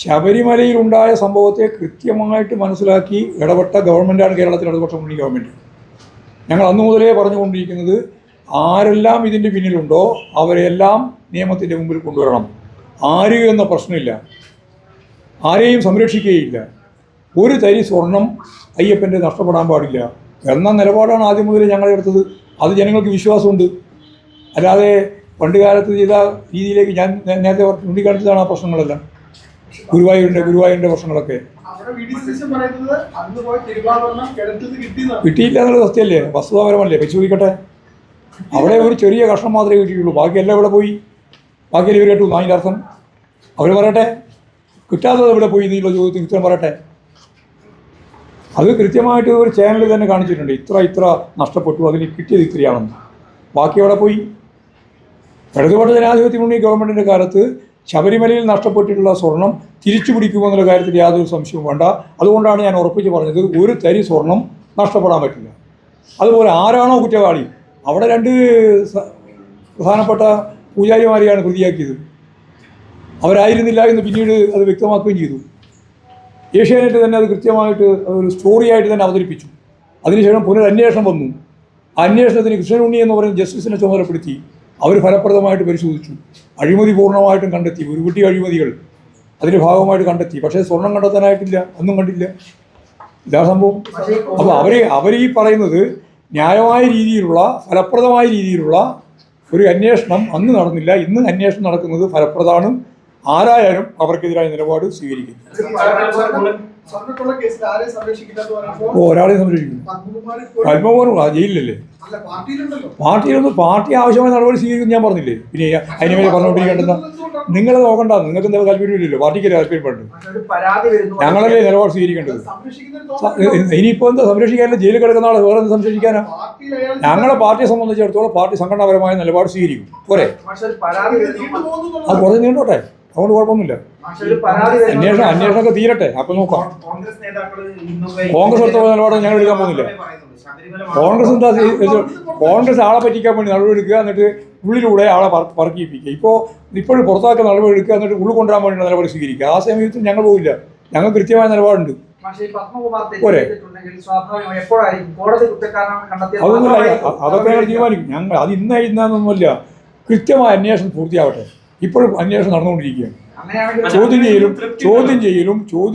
ശബരിമലയിലുണ്ടായ സംഭവത്തെ കൃത്യമായിട്ട് മനസ്സിലാക്കി ഇടപെട്ട ഗവൺമെൻറ്റാണ് കേരളത്തിലെ ഇടതുപക്ഷ മുന്നണി ഗവൺമെൻറ്. ഞങ്ങൾ അന്നു മുതലേ പറഞ്ഞുകൊണ്ടിരിക്കുന്നത് ആരെല്ലാം ഇതിൻ്റെ പിന്നിലുണ്ടോ അവരെല്ലാം നിയമത്തിൻ്റെ മുമ്പിൽ കൊണ്ടുവരണം. ആര് എന്ന പ്രശ്നമില്ല, ആരെയും സംരക്ഷിക്കുകയില്ല. ഒരു തരി സ്വർണം അയ്യപ്പൻ്റെ നഷ്ടപ്പെടാൻ പാടില്ല എന്ന നിലപാടാണ് ആദ്യം മുതലേ ഞങ്ങളെടുത്തത്. അത് ജനങ്ങൾക്ക് വിശ്വാസമുണ്ട്. അല്ലാതെ പണ്ട് കാലത്ത് ചെയ്ത രീതിയിലേക്ക് ഞാൻ നേരത്തെ ചൂണ്ടിക്കാണിച്ചതാണ് ആ പ്രശ്നങ്ങളെല്ലാം. ഗുരുവായൂരിൻ്റെ പ്രശ്നങ്ങളൊക്കെ കിട്ടിയില്ല എന്നുള്ളത് സത്യമല്ലേ, വസ്തുതാപരമല്ലേ, പരിശോധിക്കട്ടെ. അവിടെ ഒരു ചെറിയ കഷ്ണം മാത്രമേ കിട്ടിയിട്ടുള്ളൂ, ബാക്കിയെല്ലാം ഇവിടെ പോയി. ബാക്കിയെല്ലാം ഇവർ കേട്ടു. അതിൻ്റെ അർത്ഥം അവർ പറയട്ടെ, കിട്ടാത്തത് ഇവിടെ പോയി എന്നുള്ള ചോദ്യത്തിന് ഉത്തരം പറയട്ടെ. അത് കൃത്യമായിട്ട് ഒരു ചാനൽ തന്നെ കാണിച്ചിട്ടുണ്ട്. ഇത്ര നഷ്ടപ്പെട്ടു, അതിന് കിട്ടിയത് ഇത്രയാണെന്ന്. ബാക്കി അവിടെ പോയി. ഇടതുപക്ഷ ജനാധിപത്യ മുന്നണി ഗവൺമെൻറ്റിൻ്റെ കാലത്ത് ശബരിമലയിൽ നഷ്ടപ്പെട്ടിട്ടുള്ള സ്വർണം തിരിച്ചു പിടിക്കുമെന്നുള്ള കാര്യത്തിൽ യാതൊരു സംശയവും വേണ്ട. അതുകൊണ്ടാണ് ഞാൻ ഉറപ്പിച്ച് പറഞ്ഞത് ഒരു തരി സ്വർണം നഷ്ടപ്പെടാൻ പറ്റില്ല. അതുപോലെ ആരാണോ കുറ്റവാളി, അവിടെ 2 പ്രധാനപ്പെട്ട പൂജാരിമാരെയാണ് പ്രതിയാക്കിയത്. അവരായിരുന്നില്ല എന്ന് പിന്നീട് അത് വ്യക്തമാക്കുകയും ചെയ്തു. ഏഷ്യാനെറ്റ് തന്നെ അത് കൃത്യമായിട്ട് ഒരു സ്റ്റോറിയായിട്ട് തന്നെ അവതരിപ്പിച്ചു. അതിനുശേഷം പുനരന്വേഷണം വന്നു. അന്വേഷണത്തിന് കൃഷ്ണനുണ്ണി എന്ന് പറയുന്ന ജസ്റ്റിസിനെ ചുമതലപ്പെടുത്തി. അവർ ഫലപ്രദമായിട്ട് പരിശോധിച്ചു. അഴിമതി പൂർണ്ണമായിട്ടും കണ്ടെത്തി. ഉരുകുട്ടി അഴിമതികൾ അതിൻ്റെ ഭാഗമായിട്ട് കണ്ടെത്തി. പക്ഷേ സ്വർണം കണ്ടെത്താനായിട്ടില്ല, ഒന്നും കണ്ടില്ല. ഇതാ സംഭവം. അപ്പോൾ അവർ ഈ പറയുന്നത് ന്യായമായ രീതിയിലുള്ള ഫലപ്രദമായ രീതിയിലുള്ള ഒരു അന്വേഷണം അന്ന് നടന്നില്ല. ഇന്ന് അന്വേഷണം നടക്കുന്നത് ഫലപ്രദമാണ്. ആരായാലും അവർക്കെതിരായ നിലപാട് സ്വീകരിക്കുന്നു. ഒരാളെ സംരക്ഷിക്കുന്നു. പത്മകുമാറും ജയിലിലല്ലേ? പാർട്ടി ആവശ്യമായ നടപടി സ്വീകരിക്കുന്നു ഞാൻ പറഞ്ഞില്ലേ. പിന്നെ അതിന് മേലെ പറഞ്ഞുകൊണ്ടിരിക്കേണ്ടെന്ന നിങ്ങൾ നോക്കണ്ട. നിങ്ങൾക്ക് എന്താ താല്പര്യമില്ലല്ലോ, പാർട്ടിക്ക് താല്പര്യപ്പെടുന്നു. ഞങ്ങളല്ലേ നിലപാട് സ്വീകരിക്കേണ്ടത്. ഇനിയിപ്പോൾ എന്താ സംരക്ഷിക്കാനല്ല, ജയിലിൽ കിടക്കുന്ന ആളെ വേറെ എന്ത് സംരക്ഷിക്കാനാ? ഞങ്ങളെ പാർട്ടിയെ സംബന്ധിച്ചിടത്തോളം പാർട്ടി സംഘടനാപരമായ നിലപാട് സ്വീകരിക്കും. പോരെ, അത് കുറച്ച് നീണ്ടോട്ടെ, അതുകൊണ്ട് കുഴപ്പമൊന്നുമില്ല. അന്വേഷണമൊക്കെ തീരട്ടെ, അപ്പം നോക്കാം. കോൺഗ്രസ് എടുത്ത നിലപാട് ഞങ്ങൾ എടുക്കാൻ പോകുന്നില്ല. കോൺഗ്രസ് ആളെ പറ്റിക്കാൻ വേണ്ടി നടപടിയെടുക്കുക, എന്നിട്ട് ഉള്ളിലൂടെ ആളെ പറക്കിപ്പിക്കുക. ഇപ്പോഴും പുറത്താക്കുന്ന നടപടിയെടുക്കുക, എന്നിട്ട് ഉള്ളിൽ കൊണ്ടുവരാൻ വേണ്ടി നടപടി സ്വീകരിക്കുക. ആ സമയത്ത് ഞങ്ങൾ പോവില്ല. ഞങ്ങൾ കൃത്യമായ നിലപാടുണ്ട്. പോരെ, അതൊന്നുമില്ല, അതൊക്കെ ഞങ്ങൾ തീരുമാനിക്കും. ഞങ്ങൾ അത് ഇന്നൊന്നുമില്ല. കൃത്യമായ അന്വേഷണം പൂർത്തിയാവട്ടെ. ഇപ്പോഴും അന്വേഷണം നടന്നുകൊണ്ടിരിക്കുകയാണ്. ചോദ്യം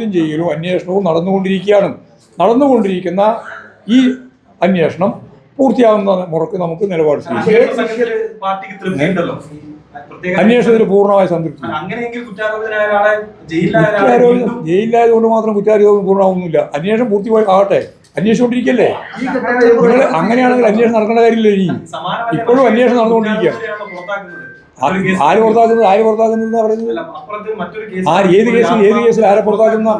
ചെയ്യലും അന്വേഷണവും നടന്നുകൊണ്ടിരിക്കുന്ന ഈ അന്വേഷണം പൂർത്തിയാകുന്ന മുറക്ക് നമുക്ക് നിലപാട് സ്വീകരിക്കാം. അന്വേഷണത്തിന് പൂർണ്ണമായ സംതൃപ്തി. ജയിലിലായതുകൊണ്ട് മാത്രം കുറ്റാരോപണം പൂർണ്ണമാവുന്നില്ല. അന്വേഷണം പൂർത്തിയായി ആകട്ടെ. അന്വേഷിച്ചുകൊണ്ടിരിക്കല്ലേ നിങ്ങൾ? അങ്ങനെയാണെങ്കിൽ അന്വേഷണം നടക്കേണ്ട കാര്യമില്ല. ഇനി ഇപ്പോഴും അന്വേഷണം നടന്നുകൊണ്ടിരിക്കുകയാണ്. ആര് പുറത്താക്കുന്നത് പറയുന്നത്? ഏത് കേസിൽ ആരെ പുറത്താക്കുന്ന?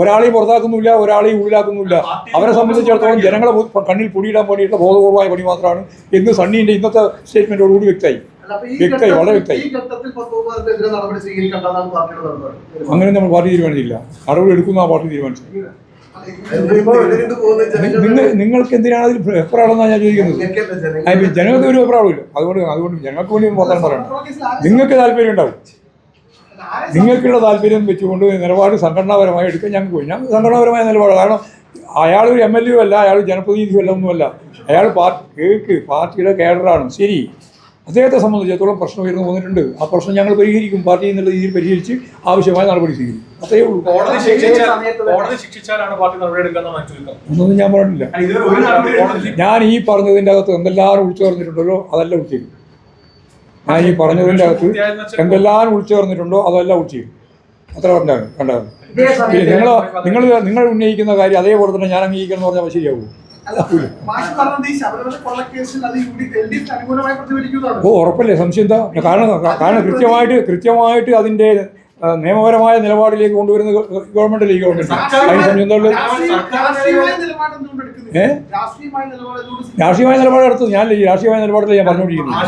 ഒരാളെയും പുറത്താക്കുന്നില്ല, ഒരാളെയും ഉള്ളിലാക്കുന്നില്ല. അവരെ സംബന്ധിച്ചിടത്തോളം ജനങ്ങളെ കണ്ണിൽ പൊടിയിടാൻ വേണ്ടിയിട്ടുള്ള ബോധപൂർവമായ പണി മാത്രമാണ് എന്ന് സണ്ണീൻ്റെ ഇന്നത്തെ സ്റ്റേറ്റ്മെന്റോടുകൂടി വ്യക്തമായി, വളരെ വ്യക്തമായി. അങ്ങനെ നമ്മൾ പാർട്ടി തീരുമാനിച്ചില്ല. നടപടി എടുക്കുന്ന പാർട്ടി തീരുമാനിച്ചു. നിങ്ങൾക്ക് എന്തിനാണ് അതിൽ എപ്പോഴാണെന്നാണ് ഞാൻ ചോദിക്കുന്നത്. ജനങ്ങൾക്ക് ഒരു അഭിപ്രായമില്ല. അതുകൊണ്ട് ഞങ്ങൾക്ക് വേണ്ടി വർത്തമാനം പറയണം. നിങ്ങൾക്ക് താല്പര്യം ഉണ്ടാവും. നിങ്ങൾക്കുള്ള താല്പര്യം വെച്ചുകൊണ്ട് നിലപാട് സംഘടനാപരമായി എടുക്കാൻ ഞങ്ങൾക്ക് പോയി. ഞങ്ങൾക്ക് സംഘടനാപരമായ നിലപാട്. കാരണം അയാൾ ഒരു MLA അല്ല, അയാൾ ജനപ്രതിനിധിയല്ല, ഒന്നുമല്ല. അയാൾ പാർട്ടിയുടെ കേഡറാണ്. ശരി, അദ്ദേഹത്തെ സംബന്ധിച്ചിടത്തോളം പ്രശ്നം ഉയർന്നു വന്നിട്ടുണ്ട്. ആ പ്രശ്നം ഞങ്ങൾ പരിഹരിക്കും. പാർട്ടി എന്നുള്ള രീതിയിൽ പരിഹരിച്ച് ആവശ്യമായ നടപടി സ്വീകരിക്കും. അത്രയേ ഉള്ളൂ. ഒന്നും ഞാൻ പറഞ്ഞില്ല. ഞാൻ ഈ പറഞ്ഞതിൻ്റെ അകത്ത് എന്തെല്ലാം വിളിച്ചു പറഞ്ഞിട്ടുണ്ടല്ലോ അതല്ല വിളിച്ചേക്കും. ഞാൻ ഈ പറഞ്ഞതിൻ്റെ അകത്ത് എന്തെല്ലാം വിളിച്ചു പറഞ്ഞിട്ടുണ്ടോ അതെല്ലാം വിളിച്ചേക്കും. അത്ര പറഞ്ഞാൽ കണ്ടാകും. നിങ്ങൾ ഉന്നയിക്കുന്ന കാര്യം അതേപോലെ തന്നെ ഞാൻ അംഗീകരിക്കണം എന്ന് പറഞ്ഞാൽ ശരിയാവും. ഉറപ്പല്ലേ, സംശയം എന്താ? കാരണം കൃത്യമായിട്ട് അതിന്റെ നിയമപരമായ നിലപാടിലേക്ക് കൊണ്ടുവരുന്ന ഗവൺമെന്റ് രാഷ്ട്രീയമായ നിലപാട് എടുത്തത് ഞാനല്ലേ. ഈ രാഷ്ട്രീയമായ നിലപാടില്ല ഞാൻ പറഞ്ഞുകൊണ്ടിരിക്കുന്നത്.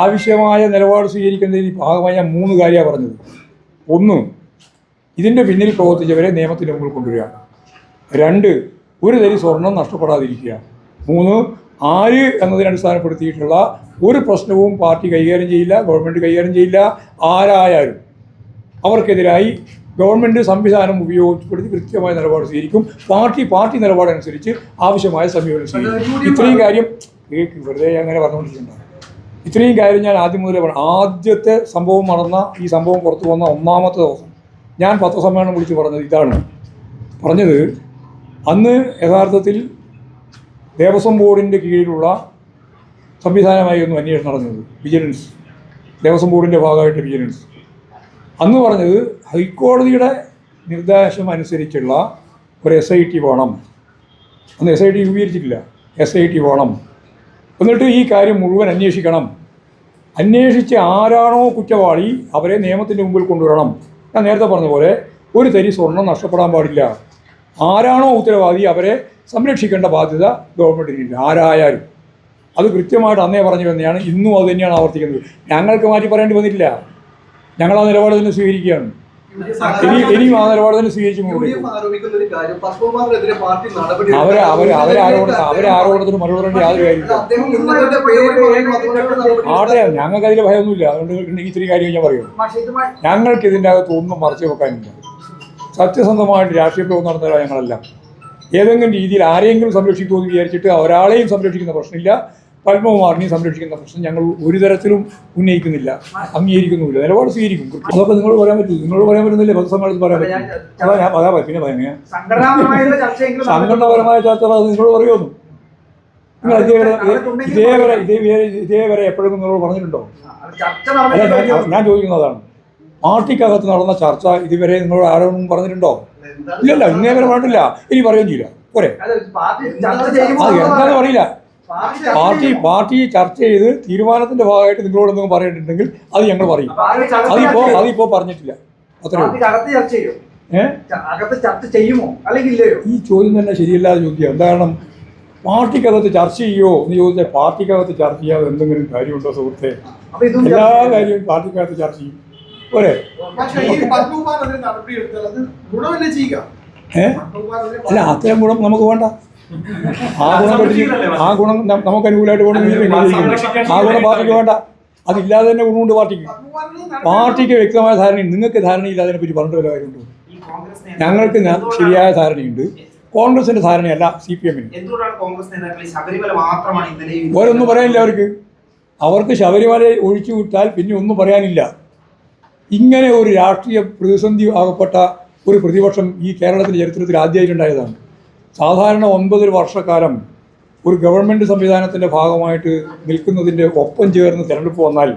ആവശ്യമായ നിലപാട് സ്വീകരിക്കുന്നതിന് ഭാഗമായി ഞാൻ 3 കാര്യമാണ് പറഞ്ഞത്. 1, ഇതിന്റെ പിന്നിൽ പ്രവർത്തിച്ചവരെ നിയമത്തിന് മുമ്പിൽ കൊണ്ടുവരിക. 2, ഒരു തരി സ്വർണം നഷ്ടപ്പെടാതിരിക്കുക. 3, ആര് എന്നതിനെ അടിസ്ഥാനപ്പെടുത്തിയിട്ടുള്ള ഒരു പ്രശ്നവും പാർട്ടി കൈകാര്യം ചെയ്യില്ല, ഗവൺമെൻറ് കൈകാര്യം ചെയ്യില്ല. ആരായാലും അവർക്കെതിരായി ഗവൺമെൻറ് സംവിധാനം ഉപയോഗപ്പെടുത്തി കൃത്യമായ നിലപാട് സ്വീകരിക്കും. പാർട്ടി നിലപാടനുസരിച്ച് ആവശ്യമായ സമീപനം സ്വീകരിക്കും. ഇത്രയും കാര്യം വെറുതെ അങ്ങനെ പറഞ്ഞുകൊണ്ടിരിക്കുന്നുണ്ടാവും. ഇത്രയും കാര്യം ഞാൻ ആദ്യം മുതലേ പറഞ്ഞു. ആദ്യത്തെ സംഭവം നടന്ന ഈ സംഭവം പുറത്തു വന്ന ഒന്നാമത്തെ ദിവസം ഞാൻ പത്രസമ്മേളനം വിളിച്ച് പറഞ്ഞത് ഇതാണ്. പറഞ്ഞത് അന്ന് യഥാർത്ഥത്തിൽ ദേവസ്വം ബോർഡിൻ്റെ കീഴിലുള്ള സംവിധാനമായിരുന്നു അന്വേഷണം നടന്നത്. വിജിലൻസ്, ദേവസ്വം ബോർഡിൻ്റെ ഭാഗമായിട്ട് വിജിലൻസ്. അന്ന് പറഞ്ഞത് ഹൈക്കോടതിയുടെ നിർദ്ദേശം അനുസരിച്ചുള്ള ഒരു SIT വേണം. അന്ന് SIT രൂപീകരിച്ചിട്ടില്ല. SIT വേണം. എന്നിട്ട് ഈ കാര്യം മുഴുവൻ അന്വേഷിക്കണം. അന്വേഷിച്ച് ആരാണോ കുറ്റവാളി അവരെ നിയമത്തിൻ്റെ മുമ്പിൽ കൊണ്ടുവരണം. ഞാൻ നേരത്തെ പറഞ്ഞ പോലെ ഒരു തരി സ്വർണം നഷ്ടപ്പെടാൻ പാടില്ല. ആരാണോ ഉത്തരവാദി അവരെ സംരക്ഷിക്കേണ്ട ബാധ്യത ഗവൺമെൻറ്റിനില്ല, ആരായാലും. അത് കൃത്യമായിട്ട് അന്നേ പറഞ്ഞു തന്നെയാണ്. ഇന്നും അത് തന്നെയാണ് ആവർത്തിക്കുന്നത്. ഞങ്ങൾക്ക് മാറ്റി പറയേണ്ടി വന്നിട്ടില്ല. ഞങ്ങൾ ആ നിലപാട് തന്നെ സ്വീകരിക്കുകയാണ്. ഇനിയും ആ നിലപാട് തന്നെ സ്വീകരിച്ചു പോകും. അവരെ ആരോപണത്തിന് മറുപടി പറയേണ്ട യാതൊരു കാര്യമില്ല. ആട്ടെ, ഞങ്ങൾക്ക് അതിൽ ഭയമൊന്നുമില്ല. അതുകൊണ്ട് ഇത്തിരി കാര്യം ഞാൻ പറയും. ഞങ്ങൾക്ക് ഇതിൻ്റെ അകത്ത് ഒന്നും മറച്ചു വെക്കാനില്ല. സത്യസന്ധമായിട്ട് രാഷ്ട്രീയ പ്രവർത്തനം നടത്തുക ഞങ്ങളെല്ലാം. ഏതെങ്കിലും രീതിയിൽ ആരെങ്കിലും സംരക്ഷിക്കുമെന്ന് വിചാരിച്ചിട്ട് ഒരാളെയും സംരക്ഷിക്കുന്ന പ്രശ്നമില്ല. പത്മകുമാറിനെയും സംരക്ഷിക്കുന്ന പ്രശ്നം ഞങ്ങൾ ഒരു തരത്തിലും ഉന്നയിക്കുന്നില്ല, അംഗീകരിക്കുന്നുമില്ല. നിലപാട് സ്വീകരിക്കും. അതൊക്കെ നിങ്ങൾ പറയാൻ പറ്റും. നിങ്ങളോട് പറയാൻ പറ്റുന്നില്ലേ? പൊതുസമ്മേളനത്തിൽ പറയാൻ പറ്റും. അതാ ഞാൻ പറയാം. പിന്നെ പറയാം. സംഘടനാപരമായ ചർച്ച അത് നിങ്ങളോട് പറയുമെന്നു. നിങ്ങൾ ഇതേവരെ എപ്പോഴും നിങ്ങളോട് പറഞ്ഞിട്ടുണ്ടോ? അല്ല, ഞാൻ ചോദിക്കുന്നതാണ്. പാർട്ടിക്കകത്ത് നടന്ന ചർച്ച ഇതുവരെ നിങ്ങളോട് ആരോടും പറഞ്ഞിട്ടുണ്ടോ? ഇല്ലല്ല, ഇന്നേവരെ പറഞ്ഞിട്ടില്ല. ഇനി പറയുകയും ചെയ്യില്ല. പോരെ, അത് എന്താണെന്ന് പറയില്ല. പാർട്ടി ചർച്ച ചെയ്ത് തീരുമാനത്തിന്റെ ഭാഗമായിട്ട് നിങ്ങളോട് എന്തെങ്കിലും പറയേണ്ടിട്ടുണ്ടെങ്കിൽ അത് ഞങ്ങൾ പറയും. അതിപ്പോ പറഞ്ഞിട്ടില്ല. അത്രേ. ഈ ചോദ്യം തന്നെ ശരിയല്ലാതെ ചോദിക്കുക. കാരണം പാർട്ടിക്കകത്ത് ചർച്ച ചെയ്യോ എന്ന് ചോദിച്ചാൽ പാർട്ടിക്കകത്ത് ചർച്ച ചെയ്യാതെ എന്തെങ്കിലും കാര്യമുണ്ടോ സുഹൃത്തെ? എല്ലാ കാര്യവും പാർട്ടിക്കകത്ത് ചർച്ച ചെയ്യും. പോരെ. അല്ല, അത്തരം ഗുണം നമുക്ക് വേണ്ട. ആ ഗുണം നമുക്ക് അനുകൂലമായിട്ട് വേണം. ആ ഗുണം പാർട്ടിക്ക് വേണ്ട. അതില്ലാതെ തന്നെ ഗുണമുണ്ട് പാർട്ടിക്ക്. പാർട്ടിക്ക് വ്യക്തമായ ധാരണയുണ്ട്. നിങ്ങൾക്ക് ധാരണയില്ല. അതിനെപ്പറ്റി പറഞ്ഞിട്ട് വല്ല കാര്യമുണ്ടോ? ഞങ്ങൾക്ക് ശരിയായ ധാരണയുണ്ട്. കോൺഗ്രസിന്റെ ധാരണയല്ല CPM-ന്. ഓരോന്നും പറയാനില്ല. അവർക്ക് ശബരിമല ഒഴിച്ചു വിട്ടാൽ പിന്നെ ഒന്നും പറയാനില്ല. ഇങ്ങനെ ഒരു രാഷ്ട്രീയ പ്രതിസന്ധി ആകപ്പെട്ട ഒരു പ്രതിപക്ഷം ഈ കേരളത്തിൻ്റെ ചരിത്രത്തിൽ ആദ്യമായിട്ടുണ്ടായതാണ്. സാധാരണ 9 വർഷക്കാലം ഒരു ഗവൺമെൻറ് സംവിധാനത്തിൻ്റെ ഭാഗമായിട്ട് നിൽക്കുന്നതിൻ്റെ ഒപ്പം ചേർന്ന് തിരഞ്ഞെടുപ്പ് വന്നാൽ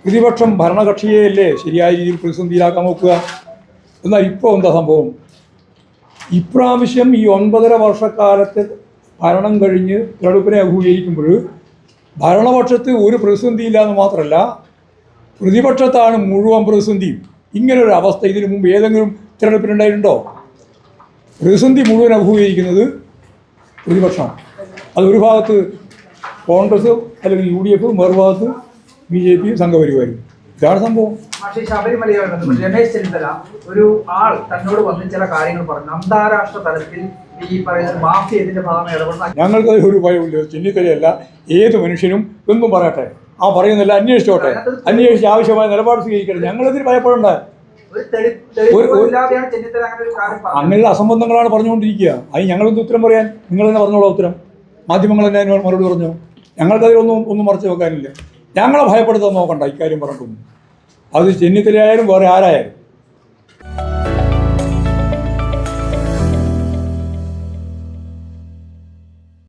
പ്രതിപക്ഷം ഭരണകക്ഷിയെയല്ലേ ശരിയായ രീതിയിൽ പ്രതിസന്ധിയിലാക്കാൻ നോക്കുക. എന്നാൽ ഇപ്പോൾ എന്താ സംഭവം? ഇപ്രാവശ്യം ഈ 9.5 വർഷക്കാലത്തെ ഭരണം കഴിഞ്ഞ് തിരഞ്ഞെടുപ്പിനെ അഭിമുഖീകരിക്കുമ്പോൾ ഭരണപക്ഷത്ത് ഒരു പ്രതിസന്ധിയില്ല എന്ന് മാത്രമല്ല, പ്രതിപക്ഷത്താണ് മുഴുവൻ പ്രതിസന്ധിയും. ഇങ്ങനൊരു അവസ്ഥ ഇതിനു മുമ്പ് ഏതെങ്കിലും തിരഞ്ഞെടുപ്പിനുണ്ടായിട്ടുണ്ടോ? പ്രതിസന്ധി മുഴുവൻ അഭിമുഖീകരിക്കുന്നത് പ്രതിപക്ഷമാണ്. അത് ഒരു ഭാഗത്ത് കോൺഗ്രസ് അല്ലെങ്കിൽ UDF, മറുഭാഗത്ത് BJP സംഘപരിവാരും. ഇതാണ് സംഭവം. പക്ഷേ ശബരിമലയുമായി ബന്ധപ്പെട്ട് രമേശ് ചെന്നിത്തല ഒരു ആൾ തന്നോട് വന്ന് ചില കാര്യങ്ങൾ പറഞ്ഞു. അന്താരാഷ്ട്ര തലത്തിൽ ഈ പറയുന്ന മാഫിയ ഇതിന്റെ ഭാഗമായി ഇടപെടുന്ന ഞങ്ങൾക്ക് ഒരു ഭയമില്ല. ചെന്നിത്തലയല്ല, ഏത് മനുഷ്യനും ഒന്നും പറയട്ടെ. ആ പറയുന്നില്ല, അന്വേഷിച്ചോട്ടെ. അന്വേഷിച്ച് ആവശ്യമായ നിലപാട് സ്വീകരിക്കട്ടെ. ഞങ്ങളതിന് ഭയപ്പെടേണ്ട. അങ്ങനെയുള്ള അസംബന്ധങ്ങളാണ് പറഞ്ഞുകൊണ്ടിരിക്കുക. അത് ഞങ്ങളൊന്നും ഉത്തരം പറയാൻ നിങ്ങൾ തന്നെ പറഞ്ഞോളാം. ഉത്തരം മാധ്യമങ്ങൾ തന്നെ അതിന് മറുപടി പറഞ്ഞു. ഞങ്ങൾക്കതിലൊന്നും മറച്ചു വെക്കാനില്ല. ഞങ്ങളെ ഭയപ്പെടുത്താൻ നോക്കണ്ട. ഇക്കാര്യം പറഞ്ഞിട്ടൊന്നും. അത് ചെന്നിത്തലയായാലും വേറെ ആരായാലും